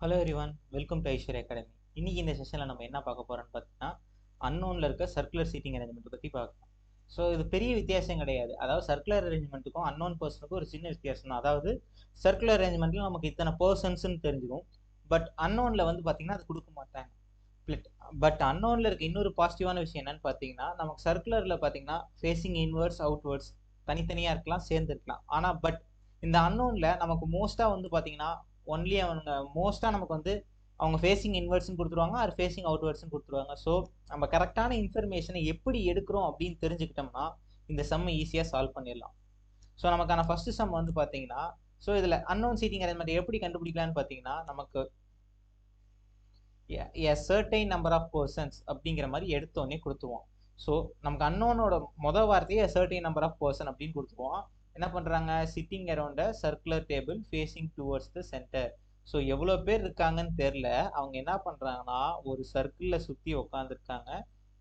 Hello everyone, welcome to Aishwarya Academy. இன்னைக்கு இந்த செஷனில் நம்ம என்ன பார்க்க போகிறோம்னு பார்த்தீங்கன்னா அன்னோனில் இருக்க சர்க்குலர் சீட்டிங் அரேஞ்ச்மெண்ட் பற்றி பார்க்கலாம். ஸோ இது பெரிய வித்தியாசம் கிடையாது. அதாவது சர்க்குலர் அரேஞ்ச்மெண்ட்டுக்கும் அன்னோன் பர்சனுக்கும் ஒரு சின்ன வித்தியாசம் தான். அதாவது சர்க்குலர் அரேஞ்ச்மெண்ட்டில் நமக்கு இத்தனை பர்சன்ஸ்ன்னு தெரிஞ்சிடும். பட் அன்னோனில் வந்து பார்த்தீங்கன்னா அது கொடுக்க மாட்டாங்க. பட் அன்னோனில் இருக்க இன்னொரு பாசிட்டிவான விஷயம் என்னன்னு பார்த்தீங்கன்னா, நமக்கு சர்க்குலரில் பார்த்தீங்கன்னா ஃபேஸிங் இன்வர்ட்ஸ் அவுட்வர்ட்ஸ் தனித்தனியாக இருக்கலாம், சேர்ந்து இருக்கலாம். ஆனால் பட் இந்த அன்னோனில் நமக்கு மோஸ்ட்டாக வந்து பார்த்தீங்கன்னா ஒன்லி அவங்க மோஸ்ட்டாக நமக்கு வந்து அவங்க ஃபேஸிங் இன்வர்ட்ஸ்னு கொடுத்துருவாங்க, அது ஃபேஸிங் அவுட்வர்ட்ஸ்னு கொடுத்துருவாங்க. ஸோ நம்ம கரெக்டான இன்ஃபர்மேஷனை எப்படி எடுக்கிறோம் அப்படின்னு தெரிஞ்சுக்கிட்டோம்னா இந்த சம்மை ஈஸியாக சால்வ் பண்ணிடலாம். ஸோ நமக்கான ஃபர்ஸ்ட் சம் வந்து பார்த்தீங்கன்னா, ஸோ இதில் அன்னோன் சீட்டிங் அரேஞ்ச்மெண்ட் எப்படி கண்டுபிடிக்கலான்னு பார்த்தீங்கன்னா, நமக்கு a certain number of persons அப்படிங்கிற மாதிரி எடுத்தோடனே கொடுத்துருவோம். ஸோ நமக்கு அன்னோனோட மொதல் வார்த்தையே a certain number of person அப்படின்னு கொடுத்துருவோம். என்ன பண்ணுறாங்க, sitting around a circular table facing towards the centre. So எவ்வளோ பேர் இருக்காங்கன்னு தெரில, அவங்க என்ன பண்ணுறாங்கன்னா ஒரு சர்க்கிளில் சுற்றி உட்காந்துருக்காங்க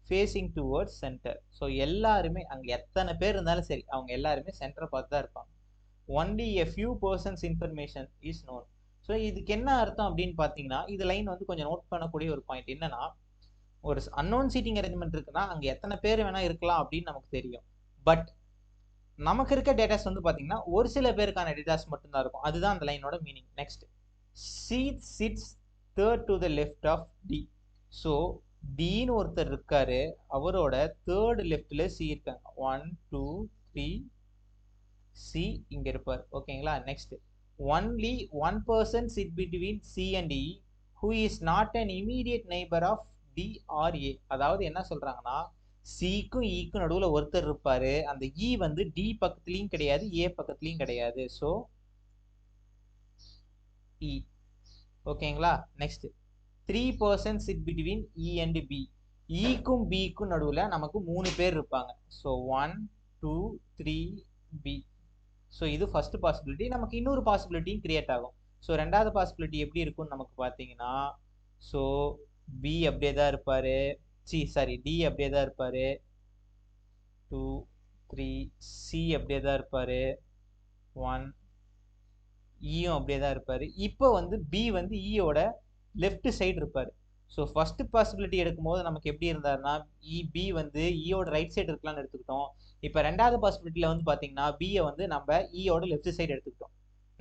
ஃபேஸிங் டுவர்ட்ஸ் சென்டர். ஸோ எல்லாருமே அங்கே எத்தனை பேர் இருந்தாலும் சரி அவங்க எல்லாருமே சென்டரை பார்த்து தான் இருப்பாங்க. Only a few persons information is known. So இதுக்கு என்ன அர்த்தம் அப்படின்னு பார்த்தீங்கன்னா, இது லைன் வந்து கொஞ்சம் நோட் பண்ணக்கூடிய ஒரு பாயிண்ட் என்னன்னா, ஒரு அன்னோன் சீட்டிங் அரேஞ்ச்மெண்ட் இருக்குன்னா அங்கே எத்தனை பேர் வேணா இருக்கலாம் அப்படின்னு நமக்கு தெரியும். பட் நமக்கு இருக்க டேட்டாஸ் வந்து பார்த்தீங்கன்னா ஒரு சில பேருக்கான டேட்டாஸ் மட்டும்தான் இருக்கும். அதுதான் அந்த லைனோட meaning. Next, seat sits third to the left of T. So டின்னு ஒருத்தர் இருக்காரு, அவரோட தேர்ட் லெஃப்ட்ல சி இருக்காங்க. 1 2 3 சி இங்க இருப்பார். ஓகேங்களா. Next, only one person sit between C and E who is not an immediate neighbor of D or A. அதாவது என்ன சொல்றாங்கன்னா, சிக்கும் ஈக்கும் நடுவில் ஒருத்தர் இருப்பாரு, அந்த இ வந்து டி பக்கத்துலையும் கிடையாது ஏ பக்கத்துலையும் கிடையாது. ஸோ இ. ஓகேங்களா. Next, 3 persons sit between E and B. ஈக்கும் பிக்கும் நடுவில் நமக்கு 3 பேர் இருப்பாங்க. So 1 2 3 B. ஸோ இது ஃபர்ஸ்ட் பாசிபிலிட்டி. நமக்கு இன்னொரு பாசிபிலிட்டியும் கிரியேட் ஆகும். ஸோ ரெண்டாவது பாசிபிலிட்டி எப்படி இருக்கும்னு நமக்கு பார்த்தீங்கன்னா, ஸோ பி அப்படியே தான் இருப்பார், டி அப்படியே தான் இருப்பார், 2 3 சி அப்படியே தான் இருப்பார், 1 ஈயும் அப்படியே தான் இருப்பார். இப்போ வந்து பி வந்து ஈயோட லெஃப்ட் சைடு இருப்பார். ஸோ ஃபர்ஸ்ட் பாசிபிலிட்டி எடுக்கும்போது நமக்கு எப்படி இருந்தாருன்னா, பி வந்து ஈயோட ரைட் சைடு இருக்கலாம்னு எடுத்துக்கிட்டோம். இப்போ ரெண்டாவது பாசிபிலிட்டியில் வந்து பார்த்தீங்கன்னா பியை வந்து நம்ம ஈயோட லெஃப்ட் சைடு எடுத்துக்கிட்டோம்.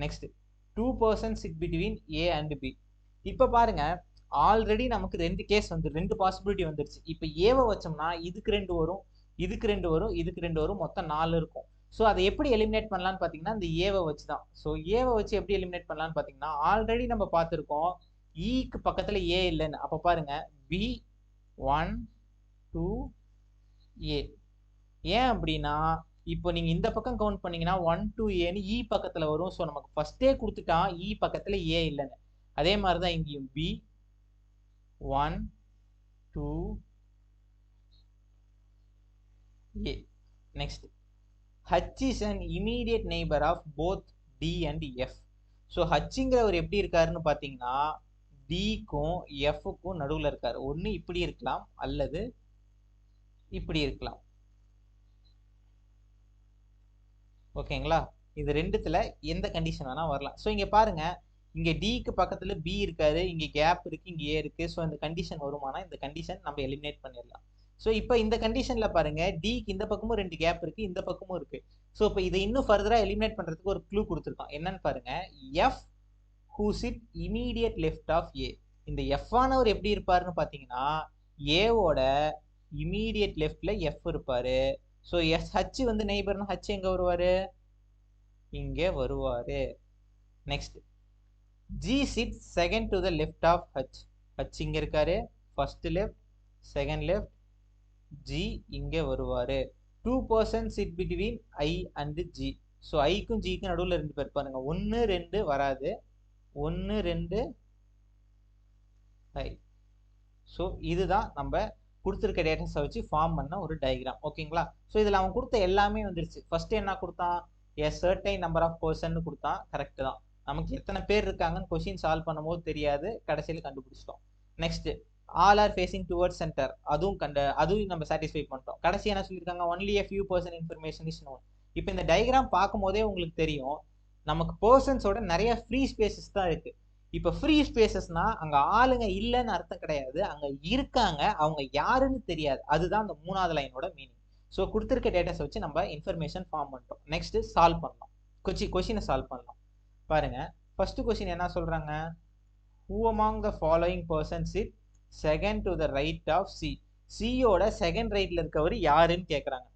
Next, 2 persons sit between A and B. இப்போ பாருங்க, ஆல்ரெடி நமக்கு 2 கேஸ் வந்து 2 பாசிபிலிட்டி வந்துருச்சு. இப்போ ஏவை வச்சோம்னா இதுக்கு 2 வரும், இதுக்கு 2 வரும், இதுக்கு 2 வரும், மொத்தம் 4 இருக்கும். ஸோ அதை எப்படி எலிமினேட் பண்ணலான்னு பார்த்தீங்கன்னா இந்த ஏவை வச்சு தான். ஸோ ஏவை வச்சு எப்படி எலிமினேட் பண்ணலான்னு பார்த்தீங்கன்னா, ஆல்ரெடி நம்ம பார்த்துருக்கோம் ஈக்கு பக்கத்தில் ஏ இல்லைன்னு. அப்போ பாருங்க பி 1 2 ஏ. ஏன் அப்படின்னா, இப்போ நீங்க இந்த பக்கம் கவுண்ட் பண்ணீங்கன்னா 1 2 ஏன்னு இ பக்கத்துல வரும். ஸோ நமக்கு ஃபர்ஸ்டே கொடுத்துட்டான் இ பக்கத்துல ஏ இல்லைன்னு. அதே மாதிரி தான் இங்கேயும் B 1 2 A. Next, H is an immediate neighbour of both D and F. So ஹச்ங்கிறவர் எப்படி இருக்காருன்னு பார்த்தீங்கன்னா டிக்கும் எஃப்க்கும் நடுவில் இருக்காரு. ஒன்று இப்படி இருக்கலாம் அல்லது இப்படி இருக்கலாம். ஓகேங்களா. இது ரெண்டுத்துல எந்த கண்டிஷன் வேணா வரலாம். ஸோ இங்க பாருங்க, இங்க டிக்கு பக்கத்துல பி இருக்காரு, இங்க கேப் இருக்கு, இங்க ஏ இருக்கு. ஸோ இந்த கண்டிஷன் வருமானா இந்த கண்டிஷன் நம்ம எலிமினேட் பண்ணிடலாம். ஸோ இப்போ இந்த கண்டிஷன்ல பாருங்க, டிக்கு இந்த பக்கமும் 2 கேப் இருக்கு, இந்த பக்கமும் இருக்கு. ஸோ இப்போ இதை இன்னும் ஃபர்தரா எலிமினேட் பண்றதுக்கு ஒரு க்ளூ கொடுத்துருக்கான். என்னன்னு பாருங்க, F who sit immediate left of A. இந்த எஃப் ஆனவர் எப்படி இருப்பாருன்னு பாத்தீங்கன்னா ஏவோட இமீடியட் லெஃப்ட்ல எஃப் இருப்பாரு. ஸோ ஹச் வந்து நெய்பர்னா ஹச் எங்க வருவாரு, இங்கே வருவாரு. Next, G sit second to the left of H. H இங்க இருக்காரு, first left second left, G இங்கே வருவாரு. 2 persons sit between I and G. So ஐக்கும் ஜிக்கும் நடுவில் 2 பேர் பாருங்க, 1 2 வராது, 1 2 ஐ. ஸோ இதுதான் நம்ம கொடுத்துருக்க டேட்டாஸை வச்சு ஃபார்ம் பண்ண ஒரு டயக்ராம். ஓகேங்களா. ஸோ இதில் அவன் கொடுத்த எல்லாமே வந்துருச்சு. ஃபர்ஸ்ட் என்ன கொடுத்தான், a certain number of person கொடுத்தான், கரெக்ட் தான். நமக்கு எத்தனை பேர் இருக்காங்கன்னு கொஸ்டின் சால்வ் பண்ணும்போது தெரியாது, கடைசியில் கண்டுபிடிச்சிட்டோம். Next, all are facing towards centre, அதுவும் நம்ம சாட்டிஸ்ஃபை பண்ணிட்டோம். கடைசி என்ன சொல்லியிருக்காங்க, only a few person information is known. இப்போ இந்த டயக்ராம் பார்க்கும் போதே உங்களுக்கு தெரியும் நமக்கு பர்சன்ஸோட நிறைய ஃப்ரீ ஸ்பேசஸ் தான் இருக்கு. இப்போ ஃப்ரீ ஸ்பேசஸ்னா அங்க ஆளுங்க இல்லைன்னு அர்த்தம் கிடையாது, அங்க இருக்காங்க, அவங்க யாருன்னு தெரியாது. அதுதான் அந்த மூணாவது லைனோட மீனிங். ஸோ கொடுத்துருக்க டேட்டாஸை வச்சு நம்ம இன்ஃபர்மேஷன் ஃபார்ம் பண்ணிட்டோம். நெக்ஸ்ட் சால்வ் பண்ணலாம். கொஸ்டினை சால்வ் பண்ணலாம். பாருங்க, ஃபர்ஸ்ட் கொஸ்டின் என்ன சொல்றாங்க? Who among the following persons sit second to the right of C? சியோட செகண்ட் ரைட்ல இருக்கவர் யாருன்னு கேட்குறாங்க.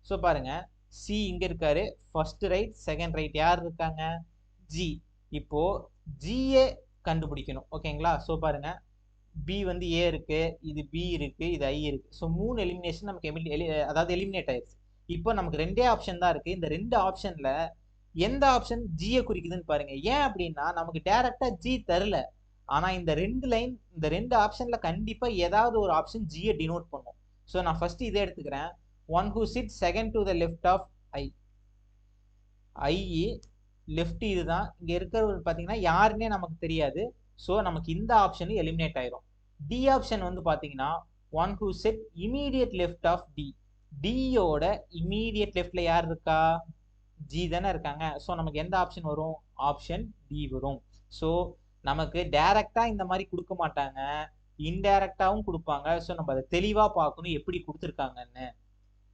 ஸோ பாருங்க, சி இங்க இருக்காரு, ஃபர்ஸ்ட் ரைட், செகண்ட் ரைட் யார் இருக்காங்க? ஜி. இப்போ ஜிஏ கண்டுபிடிக்கணும். ஓகேங்களா? ஸோ பாருங்க, பி வந்து ஏ இருக்கு, இது பி இருக்கு, இது ஐ இருக்கு. ஸோ 3 எலிமினேஷன் நமக்கு அதாவது எலிமினேட் ஆயிடுச்சு. இப்போ நமக்கு 2 ஆப்ஷன் தான் இருக்கு. இந்த 2 ஆப்ஷன்ல எந்த ஆப்ஷன் ஜியை குறிக்குதுன்னு பாருங்க. ஏன் அப்படின்னா நமக்கு டைரக்டா ஜி தரல, ஆனா இந்த 2 லைன், இந்த 2 ஆப்ஷன்ல கண்டிப்பா ஏதாவது ஒரு ஆப்ஷன் ஜியை டினோட் பண்ணும். ஸோ நான் ஃபர்ஸ்ட் இதை எடுத்துக்கிறேன். One who sit second to the left of I. I left இதுதான். இங்க இருக்கிறவர் பாத்தீங்கன்னா யாருன்னே நமக்கு தெரியாது. ஸோ நமக்கு இந்த ஆப்ஷன் எலிமினேட் ஆயிரும். டி ஆப்ஷன் வந்து பாத்தீங்கன்னா one who set immediate left of D. டியோட இமீடியட் லெஃப்ட்ல யார் இருக்கா? ஜி தானே இருக்காங்க. ஸோ நமக்கு எந்த ஆப்ஷன் வரும்? ஆப்ஷன் டி வரும். ஸோ நமக்கு டைரக்டா இந்த மாதிரி கொடுக்க மாட்டாங்க, இன்டைரக்டாவும் கொடுப்பாங்க. ஸோ நம்ம அதை தெளிவா பார்க்கணும் எப்படி கொடுத்துருக்காங்கன்னு.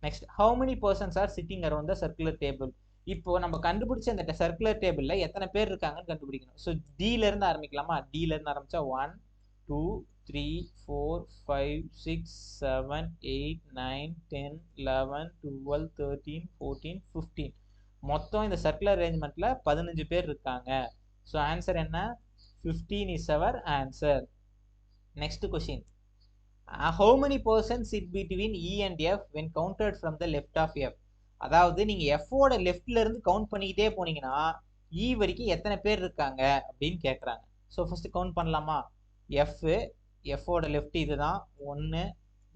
Next, how many persons are sitting around the circular table. இப்போ நம்ம கண்டுபிடிச்ச அந்த சர்க்குலர் டேபிள்ல எத்தனை பேர் இருக்காங்கன்னு கண்டுபிடிக்கணும். ஸோ டில இருந்து ஆரம்பிக்கலாமா? டில இருந்து ஆரம்பிச்சா 1 2 3 4 5 6 7 8 9 10 11 12 13 14 15. மொத்தம் இந்த சர்க்குலர் அரேஞ்ச்மெண்ட்ல 15 பேர் இருக்காங்க. ஸோ ஆன்சர் என்ன? 15 is our answer. Next question. How many persons sit between E and F when counted from the left of F? அதாவது நீங்க F ஓட லெஃப்ட்ல இருந்து கவுண்ட் பண்ணிக்கிட்டே போனீங்கன்னா E வரைக்கும் எத்தனை பேர் இருக்காங்க அப்படின்னு கேட்குறாங்க. ஸோ ஃபர்ஸ்ட் கவுண்ட் பண்ணலாமா? F ஓட லெஃப்ட் இதுதான். 1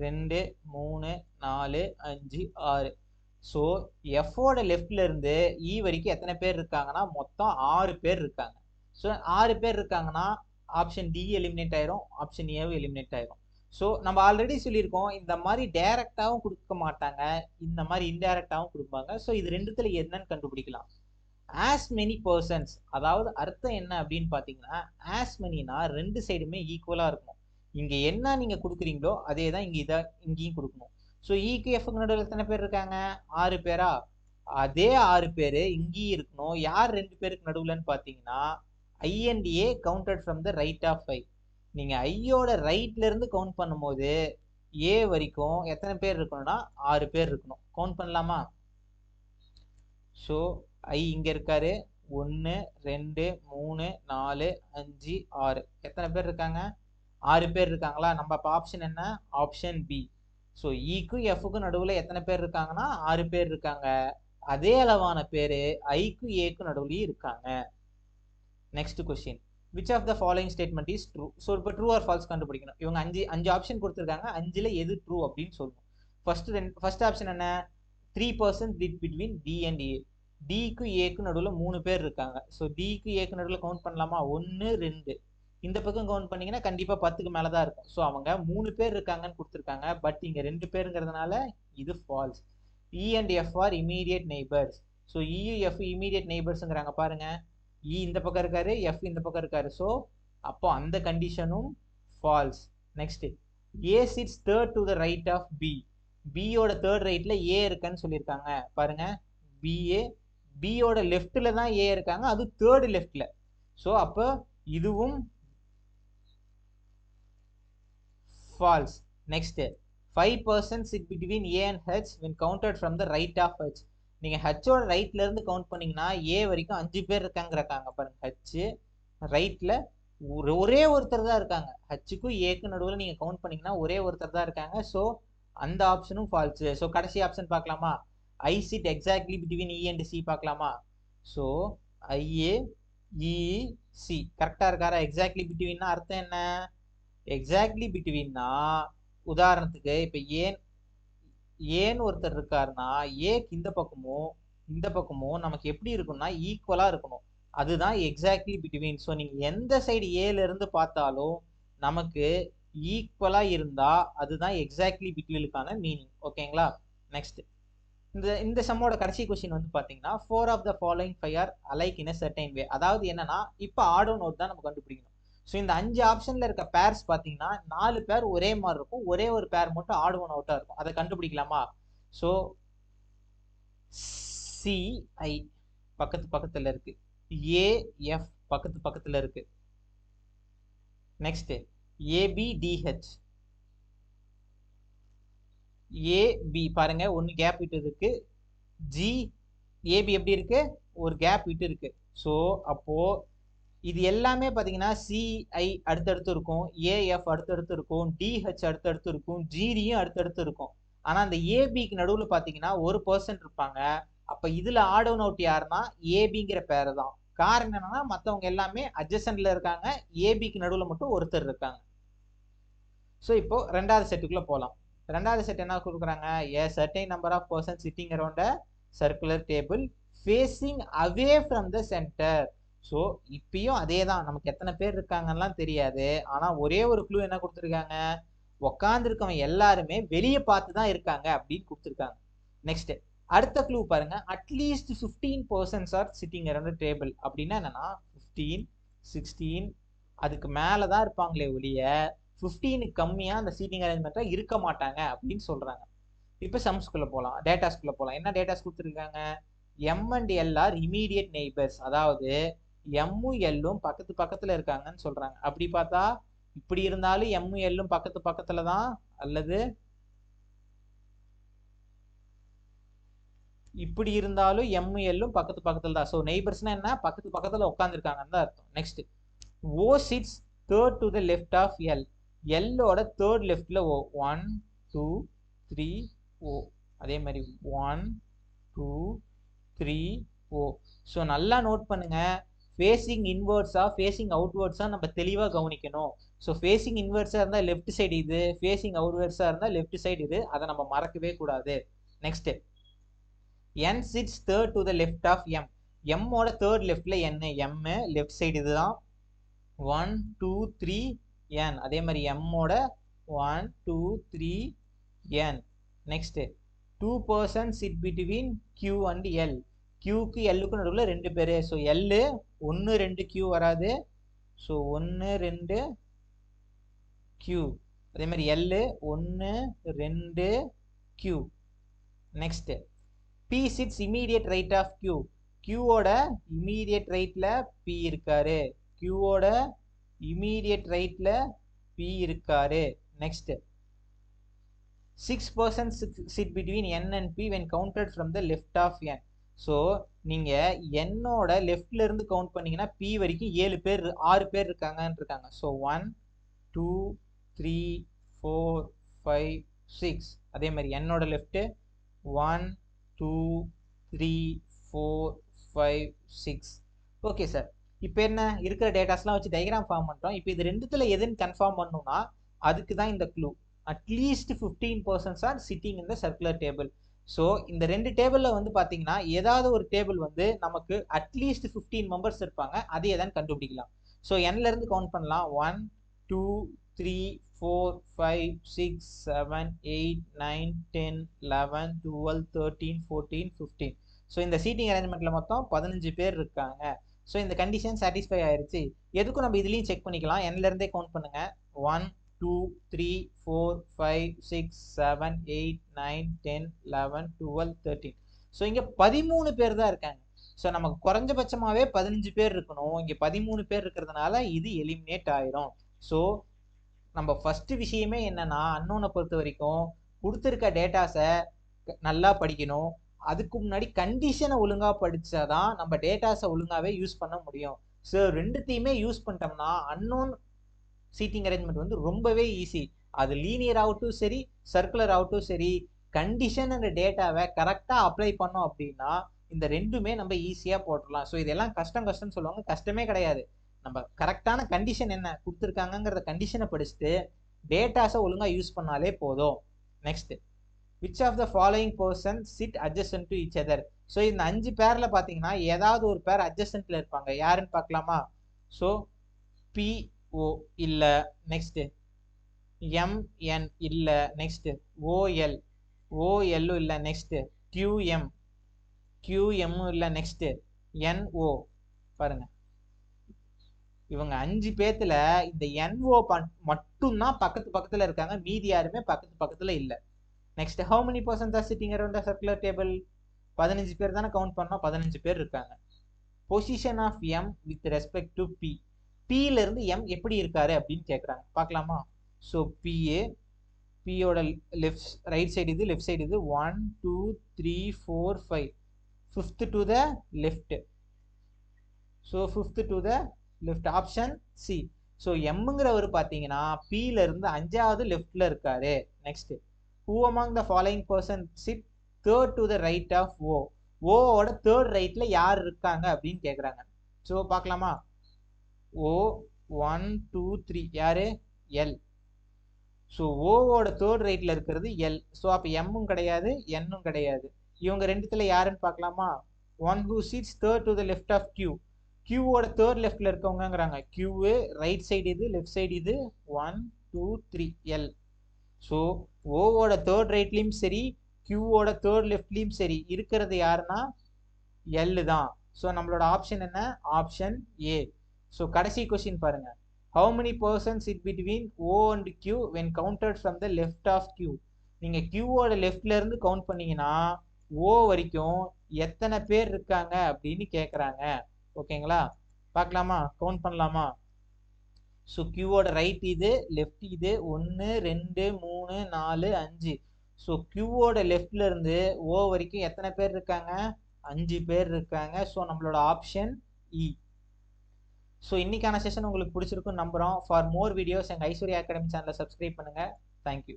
2 3 4 5 6. ஸோ F ஓட லெஃப்ட்ல இருந்து E வரைக்கும் எத்தனை பேர் இருக்காங்கன்னா மொத்தம் 6 பேர் இருக்காங்க. ஸோ 6 பேர் இருக்காங்கன்னா ஆப்ஷன் டி எலிமினேட் ஆயிரும், ஆப்ஷன் ஏவும் எலிமினேட் ஆயிரும். ஸோ நம்ம ஆல்ரெடி சொல்லியிருக்கோம், இந்த மாதிரி டைரக்டாவும் கொடுக்க மாட்டாங்க, இந்த மாதிரி இன்டைரக்டாவும் கொடுப்பாங்க. ஸோ இது ரெண்டுத்துல என்னன்னு கண்டுபிடிக்கலாம். ஆஸ் மெனி பர்சன்ஸ், அதாவது அர்த்தம் என்ன அப்படின்னு பார்த்தீங்கன்னா, ஆஸ் மெனினா ரெண்டு சைடுமே ஈக்குவலா இருக்கும். இங்க என்ன நீங்க கொடுக்குறீங்களோ அதே தான் இங்கேயும் கொடுக்கணும். ஸோ ஈக்கு எஃப்க்கு நடுவில் எத்தனை பேர் இருக்காங்க? 6 பேரா? அதே 6 பேர் இங்கேயும் இருக்கணும். யார் 2 பேருக்கு நடுவுலன்னு பார்த்தீங்கன்னா I and A counted from the right of I. நீங்க ஐயோட ரைட்ல இருந்து கவுண்ட் பண்ணும்போது ஏ வரைக்கும் எத்தனை பேர் இருக்கணும்னா 6 பேர் இருக்கணும். கவுண்ட் பண்ணலாமா? ஸோ ஐ இங்க இருக்காரு, 1 2 3 4 5 6. எத்தனை பேர் இருக்காங்க? 6 பேர் இருக்காங்களா? நம்ம அப்ப ஆப்ஷன் என்ன? Option B. ஸோ ஈக்கும் எஃப்க்கும் நடுவில் எத்தனை பேர் இருக்காங்கன்னா 6 பேர் இருக்காங்க. அதே அளவான பேரு ஐக்கும் ஏக்கும் நடுவுலையும் இருக்காங்க. Next question, which of the following statement is true? So இப்போ ட்ரூ ஆர் ஃபால்ஸ் கண்டுபிடிக்கணும். இவங்க அஞ்சு ஆப்ஷன் கொடுத்துருக்காங்க, 5ல் எது ட்ரூ அப்படின்னு சொல்லணும். ஃபர்ஸ்ட் ஆப்ஷன் என்ன? 3 persons between D and A. டிக்கு ஏக்கு நடுவில் 3 பேர் இருக்காங்க. ஸோ டிக்கு ஏக்கு நடுவில் கவுண்ட் பண்ணலாமா? 1 2. இந்த பக்கம் கவுண்ட் பண்ணீங்கன்னா கண்டிப்பா 10க்கு மேல தான் இருக்கும். ஸோ அவங்க 3 பேர் இருக்காங்கன்னு கொடுத்துருக்காங்க, பட் இங்க 2 பேருங்கிறதுனால இது false. E and F are immediate neighbors. So EF immediate neighborsங்கிறாங்க பாருங்க. E இந்த பக்கம் இருக்காரு, F இந்த பக்கம் இருக்காரு. ஸோ அப்போ அந்த கண்டிஷனும் false. Next, A sits third to the right of B. B யோட தேர்ட் ரைட்ல A இருக்குன்னு சொல்லியிருக்காங்க பாருங்க. B யோட லெஃப்ட்ல தான் A இருக்காங்க, அது தேர்ட் லெஃப்ட்ல. ஸோ அப்போ இதுவும் falls. Next, 5 persons sit between A and H when counted from the right of H. நீங்க ஹச்சோட ரைட்ல இருந்து கவுண்ட் பண்ணீங்கன்னா ஏ வரைக்கும் 5 பேர் இருக்காங்க பாருங்க. ஹச் ரைட்ல ஒரே ஒருத்தர் தான் இருக்காங்க. ஹச்சுக்கும் ஏக்கு நடுவில் நீங்க கவுண்ட் பண்ணீங்கன்னா ஒரே ஒருத்தர் தான் இருக்காங்க. ஸோ அந்த ஆப்ஷனும் ஃபால்ஸ். ஸோ கடைசி ஆப்ஷன் பார்க்கலாமா? I sit exactly between E and C பார்க்கலாமா? ஸோ ஐஏ இசி கரெக்டா இருக்காரா? எக்ஸாக்ட்லி பிட்வீன்னா அர்த்தம் என்ன? எக்ஸாக்ட்லி பிட்வீன்னா உதாரணத்துக்கு இப்ப ஏன்னு ஒருத்தர் இருக்காருன்னா ஏக்கு இந்த பக்கமும் நமக்கு எப்படி இருக்கும்னா ஈக்குவலா இருக்கணும். அதுதான் எக்ஸாக்ட்லி பிட்வீன். ஸோ நீங்க எந்த சைடு ஏல இருந்து பார்த்தாலும் நமக்கு ஈக்குவலா இருந்தா அதுதான் எக்ஸாக்ட்லி பிட்வீனுக்கான மீனிங். ஓகேங்களா? நெக்ஸ்ட், இந்த சம்மோட கடைசி கொஸ்டின் வந்து பாத்தீங்கன்னா 4 of the following 5 are alike in a certain way. அதாவது என்னன்னா இப்ப ஆட் ஆன் நோட் தான் நம்ம கண்டுபிடிக்கணும். ஸோ இந்த 5 ஆப்ஷன்ல இருக்க பேர்ஸ் பார்த்தீங்கன்னா 4 பேர் ஒரே மாதிரி இருக்கும், ஒரே ஒரு பேர் மட்டும் ஆட் ஒன் அவுட்டா இருக்கும். அதை கண்டுபிடிக்கலாமா? ஸோ சிஐ பக்கத்துல இருக்கு, ஏஎஃப் பக்கத்துல இருக்கு, நெக்ஸ்ட் ஏபிடிஹெச், ஏபி பாருங்க ஒன்னு கேப் விட்டு இருக்கு, ஜி ஏபி எப்படி இருக்கு, ஒரு கேப் விட்டு இருக்கு. ஸோ அப்போ இது எல்லாமே பார்த்தீங்கன்னா சிஐ அடுத்தடுத்து இருக்கும், ஏஎஃப் அடுத்தடுத்து இருக்கும், டிஹெச் அடுத்தடுத்து இருக்கும், ஜிடியும் அடுத்தடுத்து இருக்கும். ஆனா அந்த ஏபிக்கு நடுவில் பார்த்தீங்கன்னா ஒரு பர்சன்ட் இருப்பாங்க. அப்ப இதுல ஆட் ஒன் அவுட் யாருன்னா ஏபிங்கிற பேரை தான். காரணம் என்னன்னா மற்றவங்க எல்லாமே அட்ஜசன்ட்ல இருக்காங்க, ஏபிக்கு நடுவில் மட்டும் ஒருத்தர் இருக்காங்க. ஸோ இப்போ ரெண்டாவது செட்டுக்குள்ள போகலாம். ரெண்டாவது செட் என்ன கொடுக்குறாங்க, a certain number of persons sitting around a circular table facing away from the center. So இப்பயும் அதே தான், நமக்கு எத்தனை பேர் இருக்காங்கலாம் தெரியாது. ஆனா ஒரே ஒரு க்ளூ என்ன கொடுத்துருக்காங்க, உக்காந்துருக்கவங்க எல்லாருமே வெளியே பார்த்து தான் இருக்காங்க அப்படின்னு கொடுத்துருக்காங்க. நெக்ஸ்ட் அடுத்த க்ளூ பாருங்க, at least 15 persons are sitting around table. அப்படின்னா என்னன்னா 15, 16 அதுக்கு மேலதான் இருப்பாங்களே ஒழிய 15 கம்மியா அந்த சீட்டிங் அரேஞ்ச்மெண்ட்ல இருக்க மாட்டாங்க அப்படின்னு சொல்றாங்க. இப்ப சம்ஸ்குள்ள போலாம், டேட்டாஸ்குள்ள போலாம். என்ன டேட்டாஸ் கொடுத்துருக்காங்க, M and L are immediate neighbors, அதாவது எம்மும் எல்லும் பக்கத்துல இருக்காங்கன்னு சொல்றாங்க. அப்படி பார்த்தா இப்படி இருந்தாலும் எம்மும் எல்லும் பக்கத்துல தான், அல்லது இப்படி இருந்தாலும் எம்மும் எல்லும் பக்கத்துல தான். ஸோ நெய்பர்ஸ்னா என்ன, பக்கத்துல உட்காந்துருக்காங்கன்னு தான் அர்த்தம். Next O sits third to the left of L, எல்லோட தேர்ட் லெஃப்ட்ல ஓ, 1 2 3 ஓ, அதே மாதிரி 1 2 3 ஓ. ஸோ நல்லா நோட் பண்ணுங்க, ஃபேஸிங் இன்வர்ட்ஸா ஃபேஸிங் அவுட்வர்ட்ஸா நம்ம தெளிவாக கவனிக்கணும். ஸோ ஃபேஸிங் இன்வர்ட்ஸா இருந்தால் லெஃப்ட் சைடு இது, ஃபேஸிங் அவுட்வர்ட்ஸா இருந்தால் லெஃப்ட் சைடு இது, அதை நம்ம மறக்கவே கூடாது. Next n sits third to the left of M, எம்மோட தேர்ட் லெஃப்ட்ல n, எம் லெஃப்ட் சைடு இதுதான், 1 2 3 n. அதே மாதிரி எம்மோட 1 2 3 n. Next 2 persons sit between q and l, qக்கு எல்லுக்கு நடுவில் 2 பேர். ஸோ எல்லு 1 2 q வராது, ஸோ 1 2 q. அதே மாதிரி L 1 2 q. Next p sits immediate right of q, qவோட இமீடியட் ரைட்ல p இருக்காரு, qவோட இமீடியட் ரைட்ல p இருக்காரு. Next 6 persons sit between n and p when counted from the left of n. So நீங்க என்னோட லெஃப்ட்ல இருந்து கவுண்ட் பண்ணீங்கன்னா p வரைக்கும் 6 பேர் இருக்காங்கன்னு இருக்காங்க. ஸோ 1 2 3 4 5 6. அதே மாதிரி என்னோட லெஃப்ட் 1 2 3 4 5 6. ஓகே சார், இப்போ என்ன இருக்கிற டேட்டாஸ்லாம் வச்சு டயக்ராம் ஃபார்ம் பண்ணுறோம். இப்போ இது ரெண்டுத்துல எதுன்னு கன்ஃபார்ம் பண்ணணும்னா அதுக்கு தான் இந்த clue, at least 15 persons are sitting in the circular table. So இந்த ரெண்டு டேபிளில் வந்து பார்த்தீங்கன்னா ஏதாவது ஒரு டேபிள் வந்து நமக்கு அட்லீஸ்ட் 15 மெம்பர்ஸ் இருப்பாங்க, அது எதான்னு கண்டுபிடிக்கலாம். ஸோ என்ல இருந்து கவுண்ட் பண்ணலாம், 1 2 3 4 5 6 7 8 9 10 11 12 13 14 15. ஸோ இந்த சீட்டிங் அரேஞ்ச்மெண்ட்ல மொத்தம் 15 பேர் இருக்காங்க. ஸோ இந்த கண்டிஷன் சாட்டிஸ்ஃபை ஆயிருச்சு. எதுக்கும் நம்ம இதுலயும் செக் பண்ணிக்கலாம், என்ல இருந்தே கவுண்ட் பண்ணுங்க, 1 2 3 4 5 6 7 8 9 10 11 12 13. ஸோ இங்க 13 பேர் தான் இருக்காங்க. ஸோ நமக்கு குறைஞ்சபட்சமாவே 15 பேர் இருக்கணும், இங்க 13 பேர் இருக்கிறதுனால இது எலிமினேட் ஆயிரும். ஸோ நம்ம ஃபர்ஸ்ட் விஷயமே என்னன்னா, அன்னோனை பொறுத்த வரைக்கும் கொடுத்துருக்க டேட்டாஸை நல்லா படிக்கணும். அதுக்கு முன்னாடி கண்டிஷனை ஒழுங்கா படிச்சாதான் நம்ம டேட்டாஸை ஒழுங்காவே யூஸ் பண்ண முடியும். ஸோ ரெண்டுத்தையுமே யூஸ் பண்ணிட்டோம்னா அன்னோன் சீட்டிங் அரேஞ்ச்மெண்ட் வந்து ரொம்பவே ஈஸி. அது லீனியர் ஆகட்டும் சரி, சர்க்குலர் ஆகட்டும் சரி, கண்டிஷன் அண்ட் டேட்டாவை கரெக்டாக அப்ளை பண்ணோம் அப்படின்னா இந்த ரெண்டுமே நம்ம ஈஸியாக போட்டுடலாம். ஸோ இதெல்லாம் கஷ்டம்னு சொல்லுவாங்க, கஷ்டமே கிடையாது. நம்ம கரெக்டான கண்டிஷன் என்ன கொடுத்துருக்காங்கிறத கண்டிஷனை படிச்சுட்டு டேட்டாஸை ஒழுங்காக யூஸ் பண்ணாலே போதும். Next, which of the following person sit adjacent to each other. So இந்த 5 பேர்ல பார்த்தீங்கன்னா ஏதாவது ஒரு பேர் அட்ஜஸ்டன்ட்ல இருப்பாங்க, யாருன்னு பார்க்கலாமா? ஸோ PO இல்ல, நெக்ஸ்ட் MN இல்ல, நெக்ஸ்ட் OL இல்ல, நெக்ஸ்ட் QM இல்ல, நெக்ஸ்ட் NO பாருங்க. இவங்க 5 பேத்துல இந்த NO மட்டும்தான் பக்கத்துல இருக்காங்க, மீதி யாருமே பக்கத்துல இல்ல. Next, how many persons are sitting around the circular table? 15 பேர் தானே கவுண்ட் பண்ணோம், 15 பேர் இருக்காங்க. Position of M with respect to P. P ல இருந்து M எப்படி இருக்காரு அப்படின்னு கேட்குறாங்க, பார்க்கலாமா? ஸோ பியோட லெஃப்ட் ரைட் சைடு இது, லெஃப்ட் சைடு இது. 1 2 3 4 5, 5th to the left. So 5th to the left, option C. So எம்ங்கிறவர் பார்த்தீங்கன்னா பில இருந்து 5வது லெஃப்ட்ல இருக்காரு. Next, who among the following person sit third to the right of O? ஓட தேர்ட் ரைட்ல யார் இருக்காங்க அப்படின்னு கேட்குறாங்க. ஸோ பார்க்கலாமா? O 1 2 3 யாரு? L. ஸோ ஓவோட தேர்ட் ரைட்ல இருக்கிறது எல். ஸோ அப்போ எம்மும் கிடையாது, என்னும் கிடையாது. இவங்க ரெண்டுத்துல யாருன்னு பார்க்கலாமா? One who sits third to the left of Q. கியூவோட தேர்ட் லெஃப்ட்ல இருக்கவங்கிறாங்க. கியூ ரைட் சைடு இது, லெஃப்ட் சைடு இது. 1 2 3 எல். ஸோ ஓவோட தேர்ட் ரைட்லையும் சரி, கியூவோட தேர்ட் லெஃப்ட்லையும் சரி இருக்கிறது யாருன்னா எல் தான். ஸோ நம்மளோட ஆப்ஷன் என்ன? Option A. ஸோ கடைசி கொஸ்டின் பாருங்க. How many persons sit between O and Q when counted from the left of Q? நீங்க Qவோட லெஃப்ட்ல இருந்து கவுண்ட் பண்ணீங்கன்னா O வரைக்கும் எத்தனை பேர் இருக்காங்க அப்படின்னு கேட்குறாங்க. ஓகேங்களா? பார்க்கலாமா? கவுண்ட் பண்ணலாமா? ஸோ Qவோட ரைட் இது, லெஃப்ட் இது. 1 2 3 4 5. ஸோ Qவோட லெஃப்ட்ல இருந்து O வரைக்கும் எத்தனை பேர் இருக்காங்க? 5 பேர் இருக்காங்க. ஸோ நம்மளோட ஆப்ஷன் இ. ஸோ இன்னைக்கான செஷன் உங்களுக்கு பிடிச்சிருக்குன்னு நம்புகிறோம். ஃபார் மோர் வீடியோஸ் எங்கள் ஐஸ்வர்யா அகாடமி சேனலை சப்ஸ்கிரைப் பண்ணுங்கள். தேங்க்யூ.